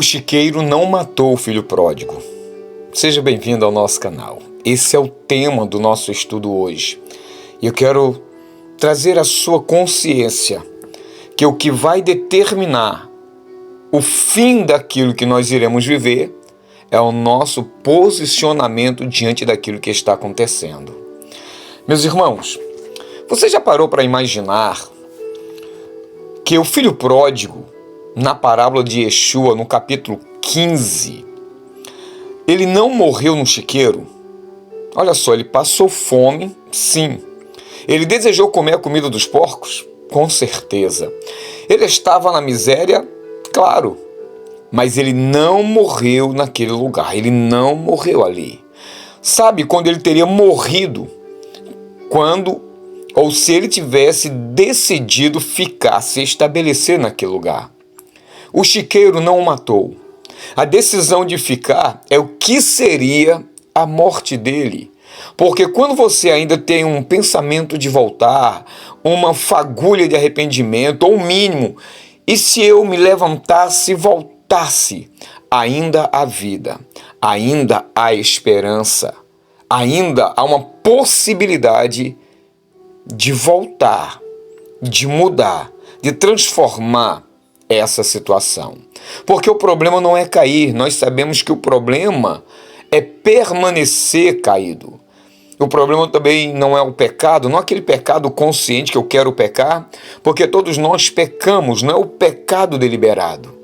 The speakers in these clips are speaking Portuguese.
chiqueiro não matou o filho pródigo. Seja bem-vindo ao nosso canal. Esse é o tema do nosso estudo hoje. E eu quero trazer à sua consciência que o que vai determinar o fim daquilo que nós iremos viver é o nosso posicionamento diante daquilo que está acontecendo. Meus irmãos, você já parou para imaginar que o filho pródigo, na parábola de Yeshua, no capítulo 15, ele não morreu no chiqueiro? Olha só, ele passou fome, sim. Ele desejou comer a comida dos porcos? Com certeza. Ele estava na miséria? Claro. Mas ele não morreu naquele lugar, ele não morreu ali. Sabe quando ele teria morrido? Quando, ou se ele tivesse decidido ficar, se estabelecer naquele lugar. O chiqueiro não o matou. A decisão de ficar é o que seria a morte dele. Porque quando você ainda tem um pensamento de voltar, uma fagulha de arrependimento, ou o mínimo, e se eu me levantasse e voltasse, ainda há vida, ainda há esperança, ainda há uma possibilidade de voltar, de mudar, de transformar essa situação. Porque o problema não é cair, nós sabemos que o problema é permanecer caído. O problema também não é o pecado, não é aquele pecado consciente que eu quero pecar, porque todos nós pecamos, não é o pecado deliberado.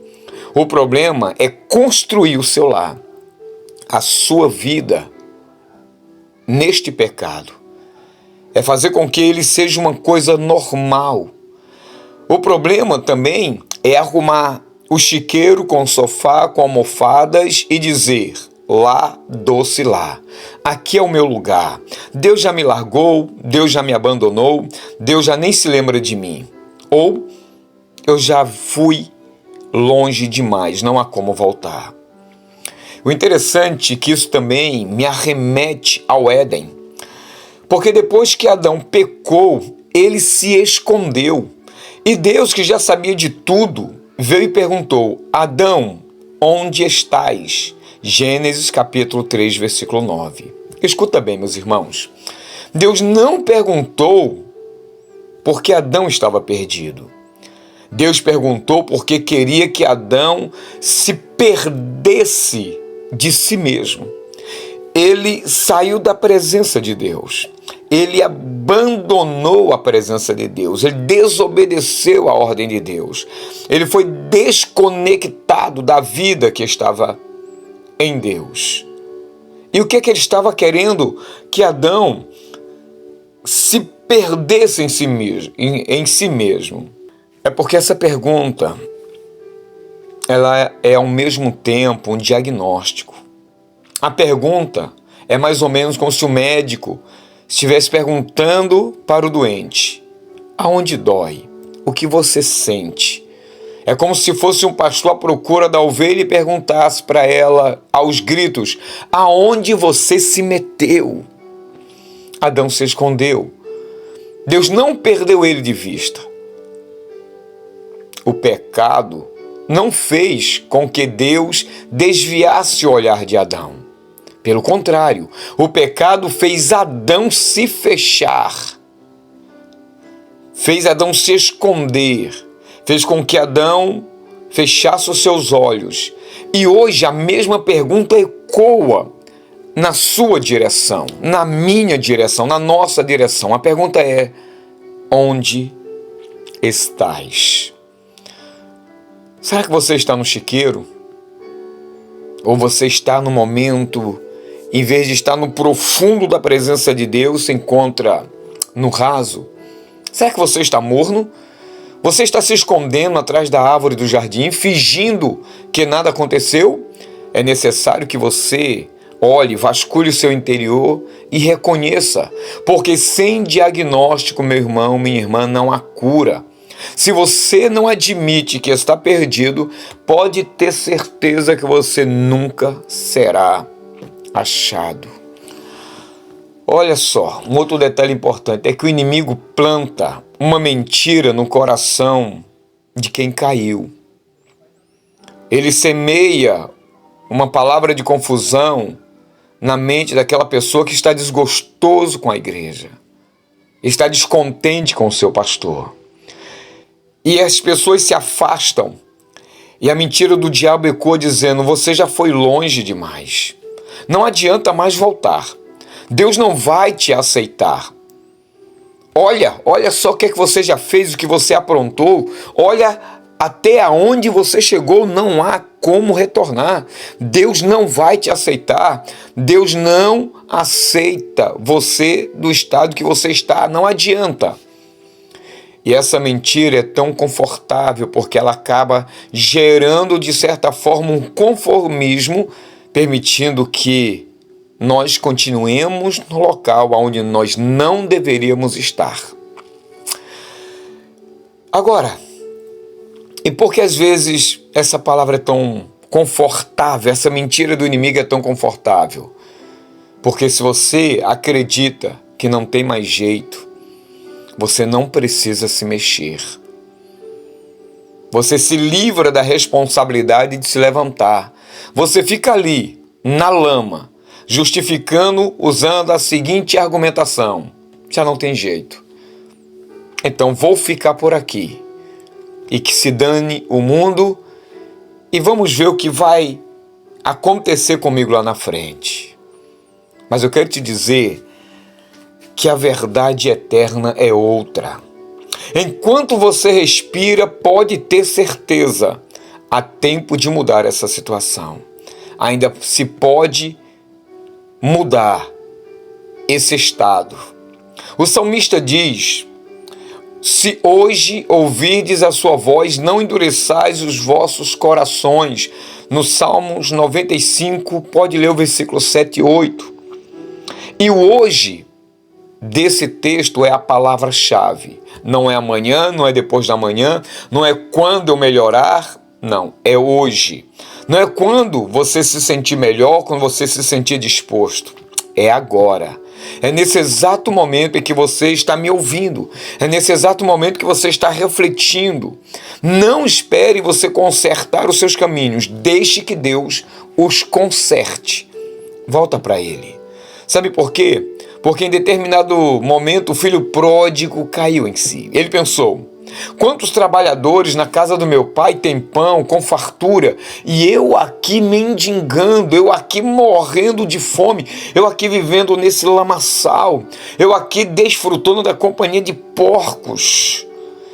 O problema é construir o seu lar, a sua vida neste pecado. É fazer com que ele seja uma coisa normal. O problema também é arrumar o chiqueiro com o sofá, com almofadas e dizer: lá, doce lá, aqui é o meu lugar. Deus já me largou, Deus já me abandonou, Deus já nem se lembra de mim. Ou eu já fui longe demais, não há como voltar. O interessante é que isso também me arremete ao Éden. Porque depois que Adão pecou, ele se escondeu. E Deus, que já sabia de tudo, veio e perguntou: Adão, onde estás? Gênesis capítulo 3, versículo 9. Escuta bem, meus irmãos. Deus não perguntou porque Adão estava perdido. Deus perguntou porque queria que Adão se perdesse de si mesmo. Ele saiu da presença de Deus. Ele abandonou a presença de Deus. Ele desobedeceu a ordem de Deus. Ele foi desconectado da vida que estava em Deus. E o que é que ele estava querendo? Que Adão se perdesse em si mesmo. É porque essa pergunta, ela é ao mesmo tempo um diagnóstico. A pergunta é mais ou menos como se o médico estivesse perguntando para o doente: aonde dói? O que você sente? É como se fosse um pastor à procura da ovelha e perguntasse para ela, aos gritos: aonde você se meteu? Adão se escondeu. Deus não perdeu ele de vista. O pecado não fez com que Deus desviasse o olhar de Adão. Pelo contrário, o pecado fez Adão se fechar, fez Adão se esconder, fez com que Adão fechasse os seus olhos. E hoje a mesma pergunta ecoa na sua direção, na minha direção, na nossa direção. A pergunta é: onde estás? Será que você está no chiqueiro? Ou você está no momento, em vez de estar no profundo da presença de Deus, se encontra no raso? Será que você está morno? Você está se escondendo atrás da árvore do jardim, fingindo que nada aconteceu? É necessário que você olhe, vasculhe o seu interior e reconheça, porque sem diagnóstico, meu irmão, minha irmã, não há cura. Se você não admite que está perdido, pode ter certeza que você nunca será achado. Olha só, um outro detalhe importante é que o inimigo planta uma mentira no coração de quem caiu. ele semeia uma palavra de confusão na mente daquela pessoa que está desgostoso com a igreja, está descontente com o seu pastor. E as pessoas se afastam, e a mentira do diabo ecoa dizendo: você já foi longe demais, não adianta mais voltar, Deus não vai te aceitar. Olha só o que é que você já fez, o que você aprontou, olha até aonde você chegou, não há como retornar. Deus não vai te aceitar, Deus não aceita você do estado que você está, não adianta. E essa mentira é tão confortável porque ela acaba gerando, de certa forma, um conformismo, permitindo que nós continuemos no local onde nós não deveríamos estar. Agora, e por que às vezes essa palavra é tão confortável, essa mentira do inimigo é tão confortável? Porque se você acredita que não tem mais jeito, você não precisa se mexer. Você se livra da responsabilidade de se levantar. Você fica ali, na lama, justificando, usando a seguinte argumentação: já não tem jeito, então vou ficar por aqui, e que se dane o mundo, e vamos ver o que vai acontecer comigo lá na frente. Mas eu quero te dizer que a verdade eterna é outra. Enquanto você respira, pode ter certeza, há tempo de mudar essa situação. Ainda se pode mudar esse estado. O salmista diz: se hoje ouvirdes a sua voz, não endureçais os vossos corações. No Salmos 95, pode ler o versículo 7 e 8. E o hoje desse texto é a palavra-chave. Não é amanhã, não é depois da manhã, não é quando eu melhorar, não, é hoje. Não é quando você se sentir melhor, quando você se sentir disposto. É agora. É nesse exato momento em que você está me ouvindo. É nesse exato momento que você está refletindo. Não espere você consertar os seus caminhos. Deixe que Deus os conserte. Volta para Ele. Sabe por quê? Porque em determinado momento o filho pródigo caiu em si. Ele pensou: quantos trabalhadores na casa do meu pai têm pão com fartura, e eu aqui mendigando, eu aqui morrendo de fome, eu aqui vivendo nesse lamaçal, eu aqui desfrutando da companhia de porcos,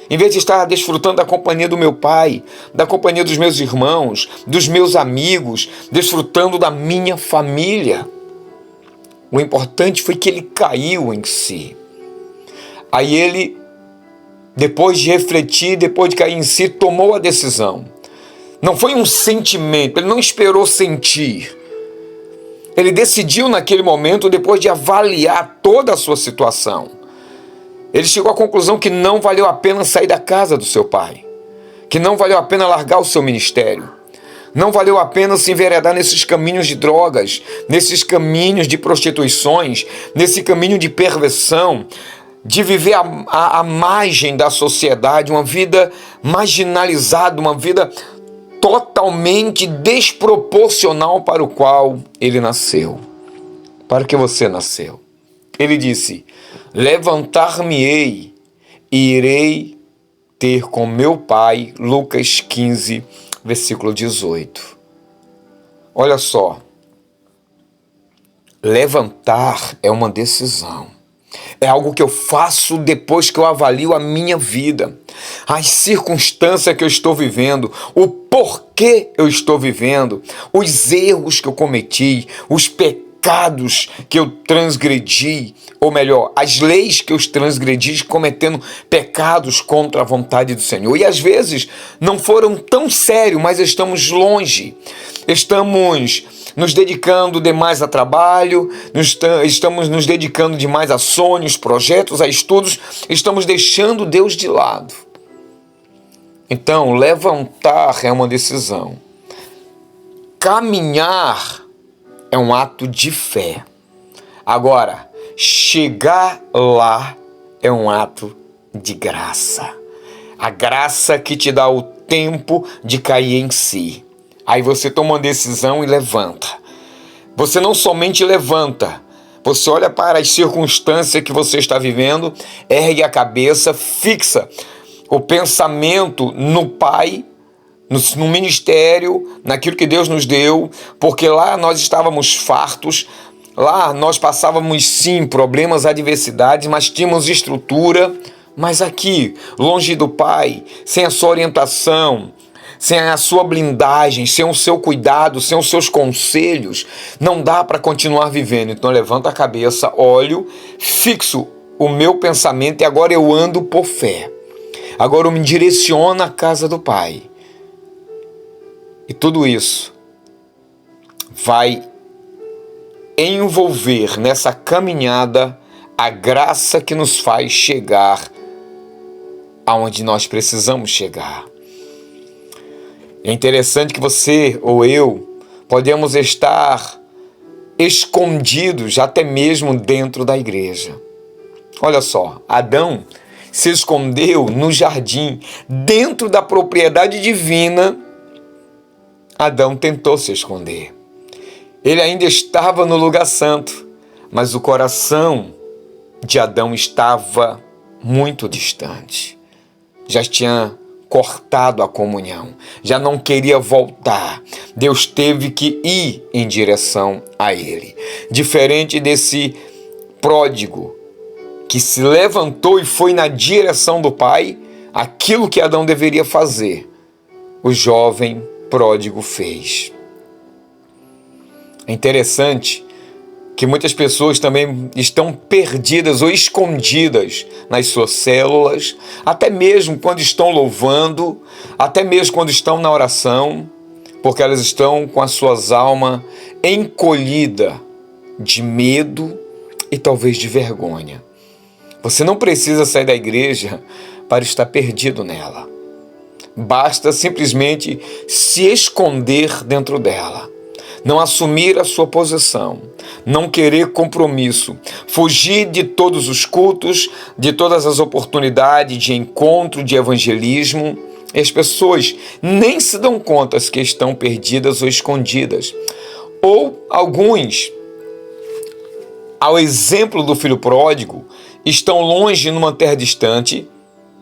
em vez de estar desfrutando da companhia do meu pai, da companhia dos meus irmãos, dos meus amigos, desfrutando da minha família. O importante foi que ele caiu em si. Aí ele, depois de refletir, depois de cair em si, tomou a decisão. Não foi um sentimento, ele não esperou sentir. Ele decidiu naquele momento, depois de avaliar toda a sua situação. Ele chegou à conclusão que não valeu a pena sair da casa do seu pai, que não valeu a pena largar o seu ministério, não valeu a pena se enveredar nesses caminhos de drogas, nesses caminhos de prostituições, nesse caminho de perversão, de viver à margem da sociedade, uma vida marginalizada, uma vida totalmente desproporcional para o qual ele nasceu, para o que você nasceu. Ele disse: levantar-me-ei e irei ter com meu pai. Lucas 15, versículo 18. Olha só, levantar é uma decisão. É algo que eu faço depois que eu avalio a minha vida, as circunstâncias que eu estou vivendo, o porquê eu estou vivendo, os erros que eu cometi, os pecados que eu transgredi, ou melhor, as leis que eu transgredi cometendo pecados contra a vontade do Senhor. E às vezes não foram tão sérios, mas estamos longe, estamos nos dedicando demais a trabalho, estamos nos dedicando demais a sonhos, projetos, a estudos, estamos deixando Deus de lado. Então, levantar é uma decisão. Caminhar é um ato de fé. Agora, chegar lá é um ato de graça. A graça que te dá o tempo de cair em si. Aí você toma uma decisão e levanta. Você não somente levanta, você olha para as circunstâncias que você está vivendo, ergue a cabeça, fixa o pensamento no Pai, no ministério, naquilo que Deus nos deu, porque lá nós estávamos fartos, lá nós passávamos sim problemas, adversidades, mas tínhamos estrutura. Mas aqui, longe do Pai, sem a sua orientação, sem a sua blindagem, sem o seu cuidado, sem os seus conselhos, não dá para continuar vivendo. Então levanta a cabeça, olho, fixo o meu pensamento e agora eu ando por fé. Agora eu me direciono à casa do Pai. E tudo isso vai envolver nessa caminhada a graça que nos faz chegar aonde nós precisamos chegar. É interessante que você ou eu podemos estar escondidos até mesmo dentro da igreja. Olha só, Adão se escondeu no jardim, dentro da propriedade divina. Adão tentou se esconder. Ele ainda estava no lugar santo, mas o coração de Adão estava muito distante. Já tinha cortado a comunhão, já não queria voltar. Deus teve que ir em direção a ele. Diferente desse pródigo que se levantou e foi na direção do Pai, aquilo que Adão deveria fazer, o jovem pródigo fez. É interessante que muitas pessoas também estão perdidas ou escondidas nas suas células, até mesmo quando estão louvando, até mesmo quando estão na oração, porque elas estão com as suas almas encolhidas de medo e talvez de vergonha. Você não precisa sair da igreja para estar perdido nela. Basta simplesmente se esconder dentro dela. Não assumir a sua posição, não querer compromisso, fugir de todos os cultos, de todas as oportunidades de encontro, de evangelismo. E as pessoas nem se dão conta que estão perdidas ou escondidas. Ou alguns, ao exemplo do filho pródigo, estão longe numa terra distante.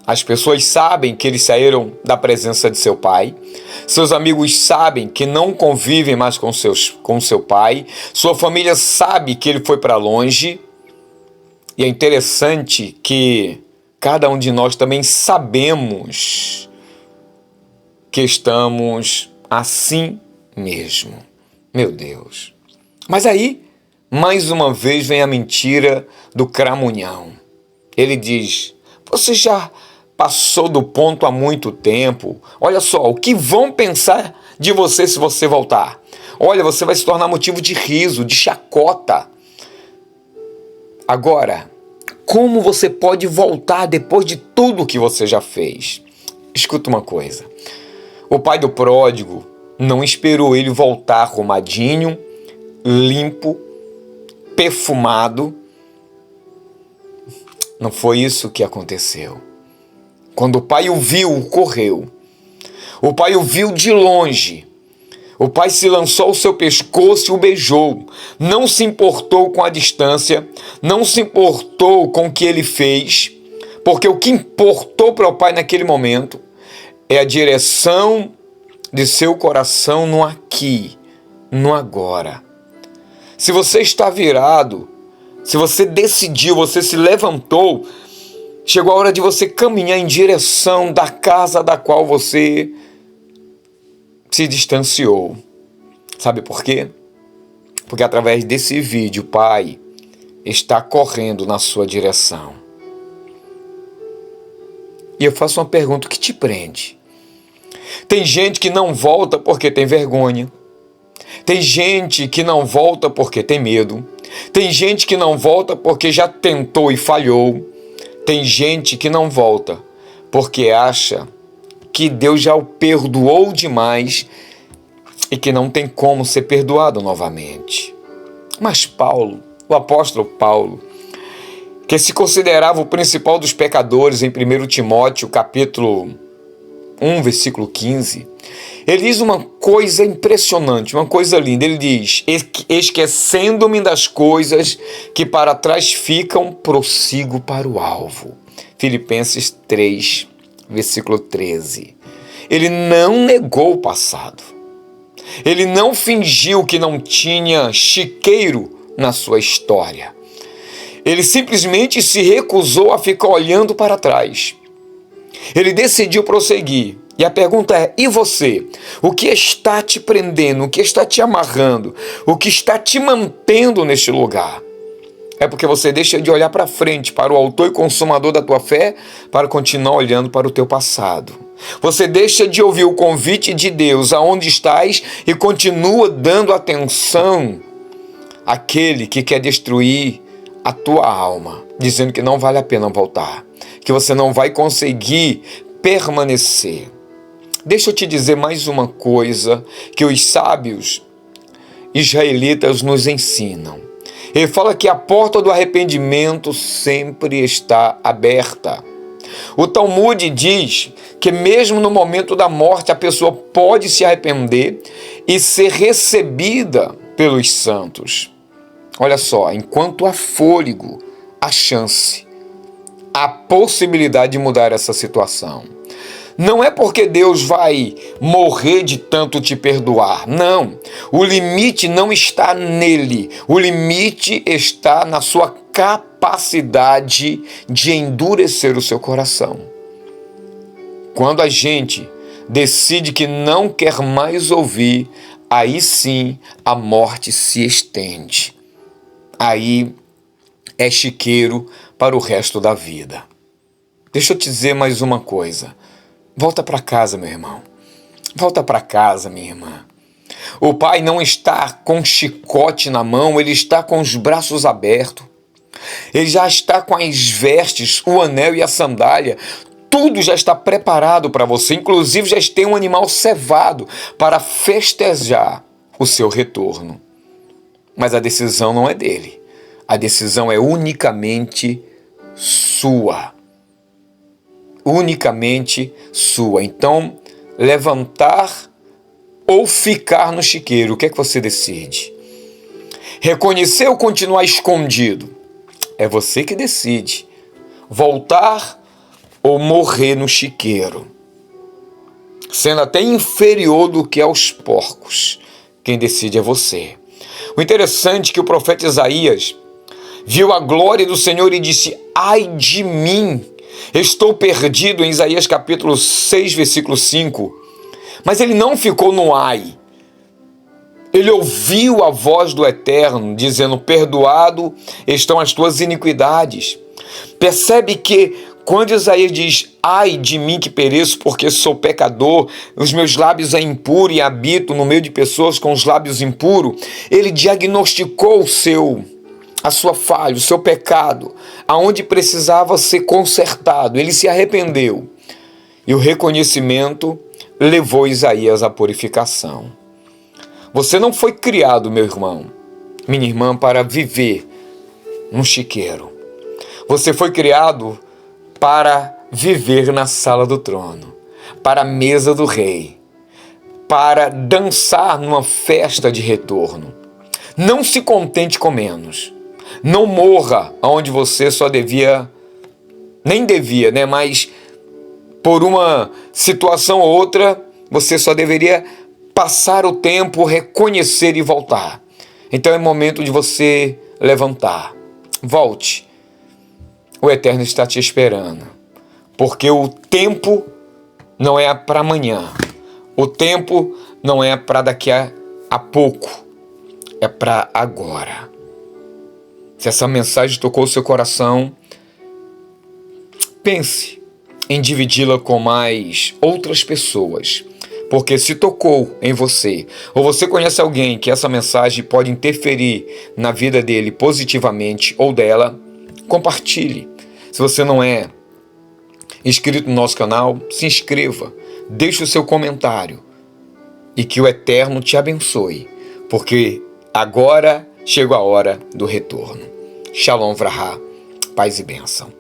As pessoas sabem que eles saíram da presença de seu pai. Seus amigos sabem que não convivem mais com seu pai. Sua família sabe que ele foi para longe. E é interessante que cada um de nós também sabemos que estamos assim mesmo. Meu Deus. Mas aí, mais uma vez, vem a mentira do cramunhão. Ele diz: você já passou do ponto há muito tempo. Olha só, o que vão pensar de você se você voltar? Olha, você vai se tornar motivo de riso, de chacota. Agora, como você pode voltar depois de tudo que você já fez? Escuta uma coisa. O pai do pródigo não esperou ele voltar arrumadinho, limpo, perfumado. Não foi isso que aconteceu. Quando o pai o viu, correu. O pai o viu de longe. O pai se lançou ao seu pescoço e o beijou. Não se importou com a distância, não se importou com o que ele fez, porque o que importou para o pai naquele momento é a direção de seu coração no aqui, no agora. Se você está virado, se você decidiu, você se levantou, chegou a hora de você caminhar em direção da casa da qual você se distanciou. Sabe por quê? Porque através desse vídeo, o Pai está correndo na sua direção. E eu faço uma pergunta: o que te prende? Tem gente que não volta porque tem vergonha. Tem gente que não volta porque tem medo. Tem gente que não volta porque já tentou e falhou. Tem gente que não volta porque acha que Deus já o perdoou demais e que não tem como ser perdoado novamente. Mas Paulo, o apóstolo Paulo, que se considerava o principal dos pecadores em 1 Timóteo, capítulo 1, versículo 15, ele diz uma coisa impressionante, uma coisa linda. Ele diz: esquecendo-me das coisas que para trás ficam, prossigo para o alvo. Filipenses 3, versículo 13. Ele não negou o passado. Ele não fingiu que não tinha chiqueiro na sua história. Ele simplesmente se recusou a ficar olhando para trás. Ele decidiu prosseguir. E a pergunta é: e você? O que está te prendendo? O que está te amarrando? O que está te mantendo neste lugar? É porque você deixa de olhar para frente, para o autor e consumador da tua fé, para continuar olhando para o teu passado. Você deixa de ouvir o convite de Deus, aonde estás, e continua dando atenção àquele que quer destruir a tua alma, dizendo que não vale a pena voltar, que você não vai conseguir permanecer. Deixa eu te dizer mais uma coisa que os sábios israelitas nos ensinam. Ele fala que a porta do arrependimento sempre está aberta. O Talmud diz que mesmo no momento da morte a pessoa pode se arrepender e ser recebida pelos santos. Olha só, enquanto há fôlego, há chance, há possibilidade de mudar essa situação. Não é porque Deus vai morrer de tanto te perdoar. Não. O limite não está nele. O limite está na sua capacidade de endurecer o seu coração. Quando a gente decide que não quer mais ouvir, aí sim a morte se estende. Aí é chiqueiro para o resto da vida. Deixa eu te dizer mais uma coisa. Volta para casa, meu irmão. Volta para casa, minha irmã. O pai não está com chicote na mão, ele está com os braços abertos. Ele já está com as vestes, o anel e a sandália. Tudo já está preparado para você. Inclusive já tem um animal cevado para festejar o seu retorno. Mas a decisão não é dele. A decisão é unicamente sua. Unicamente sua. Então, levantar ou ficar no chiqueiro, o que é que você decide? Reconhecer ou continuar escondido? É você que decide. Voltar ou morrer no chiqueiro, sendo até inferior do que aos porcos. Quem decide é você. O interessante é que o profeta Isaías viu a glória do Senhor e disse: ai de mim, estou perdido, em Isaías capítulo 6, versículo 5. Mas ele não ficou no ai. Ele ouviu a voz do Eterno, dizendo: perdoado estão as tuas iniquidades. Percebe que quando Isaías diz: ai de mim que pereço, porque sou pecador, os meus lábios é impuro e habito no meio de pessoas com os lábios impuros, ele diagnosticou a sua falha, o seu pecado, aonde precisava ser consertado. Ele se arrependeu. E o reconhecimento levou Isaías à purificação. Você não foi criado, meu irmão, minha irmã, para viver num chiqueiro. Você foi criado para viver na sala do trono, para a mesa do rei, para dançar numa festa de retorno. Não se contente com menos. Não morra onde você só devia, nem devia, né? Mas por uma situação ou outra, você só deveria passar o tempo, reconhecer e voltar. Então é momento de você levantar. Volte. O Eterno está te esperando. Porque o tempo não é para amanhã. O tempo não é para daqui a pouco. É para agora. Se essa mensagem tocou o seu coração, pense em dividi-la com mais outras pessoas. Porque se tocou em você, ou você conhece alguém que essa mensagem pode interferir na vida dele positivamente ou dela, compartilhe. Se você não é inscrito no nosso canal, se inscreva, deixe o seu comentário e que o Eterno te abençoe, porque agora chegou a hora do retorno. Shalom Vrahá, paz e bênção.